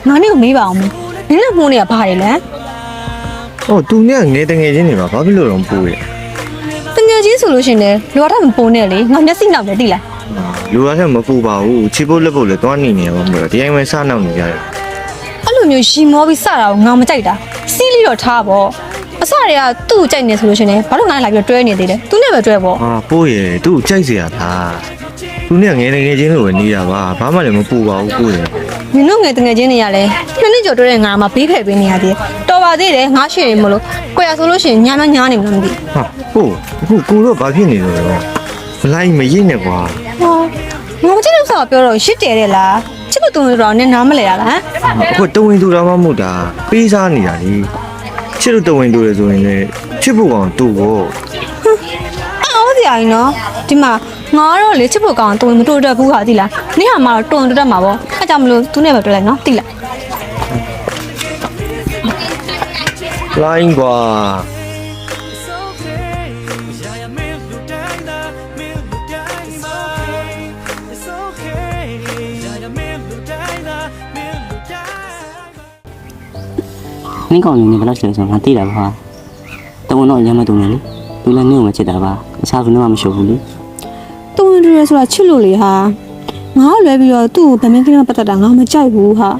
ငါနေ့ကိုမေးပါအောင်မင်းနဲ့မှုန်းနေရဘာတွေလဲ 哦，都那爱等眼睛的嘛，ဘာဖြစ်လို့တော့ပူရ တကယ်ကြီးဆိုလို့ရှင်လေလူရထမပုံနဲ့လေငါမျက်စိနောက်တယ်တိလား လူကလည်းမပူပါဘူးချီဖို့လက်ဖို့လည်းတွားနေနေပါမို့ဒီအိမ်မှာစားနောက်နေကြတယ် အဲ့လိုမျိုးရီမောပြီးစတာကိုငါမကြိုက်တာစီးလီတော့ထားပေါ့အစတွေကသူ့ကိုကြိုက်နေဆိုလို့ရှင်လေဘာလို့ငါလာပြီးတွဲနေသေးလဲသူနဲ့ပဲတွဲပေါ့ ဟာပိုးရသူ့ကြိုက်เสียတာသူနဲ့ငယ်ချင်းလိုပဲနေတာပါဘာမှလည်းမပူပါဘူးပိုးရ မင်းတို့ငယ်တငယ်ချင်းတွေရလဲနှစ်နှစ်ကျော်တွဲတဲ့ငါမှာဘေးဖယ်ပေးနေရသေးတယ်တော်ပါသေးတယ်ငါရှည်နေမလို့ကိုရဆိုလို့ရှင်ညာမညာနေမှမသိ ဟာပိုးအခုကိုတော့ဘာဖြစ်နေလို့လဲဘလိုက်မရင်းနဲ့ကွာ ဟောငါမကြည့်လို့ဆိုတော့ပြောတော့ရှစ်တယ်တဲ့လားချစ်လို့တုံးတော့နဲ့နားမလဲရလား အခုတဝင်းတူတာမှမဟုတ်တာပေးစားနေတာလေချစ်လို့တဝင်းတူရဆိုရင်လည်းချစ်ဖို့ကောင်တူဖို့ အော်စရာကြီးနော်ဒီမှာငါတော့လေချစ်ဖို့ကောင်းတုံးမတိုးတတ်ဘူးဟာသိလားနေ့ဟာမှာတော့တုံးတတ်မှာပေါ့အဲကြောင့်မလို့သူနဲ့ပဲတွေ့လိုက်နော်သိလား လိုင်းကွာ နင်းကောင်နေဘယ်လောက်ရှိလဲဆိုတော့ငါသိတာပါတဝန်တော့အရင်မတုံနေလေသူလည်းနင်းကိုမချစ်တာပါအခြားဘယ်နှမမရှိဘူးလေ တုံးတူရဆိုတာချစ်လို့လေဟာငါလွယ်ပြီးတော့သူ့ကိုဗမင်းကလေးမပတ်သက်တာငါမကြိုက်ဘူးဟာ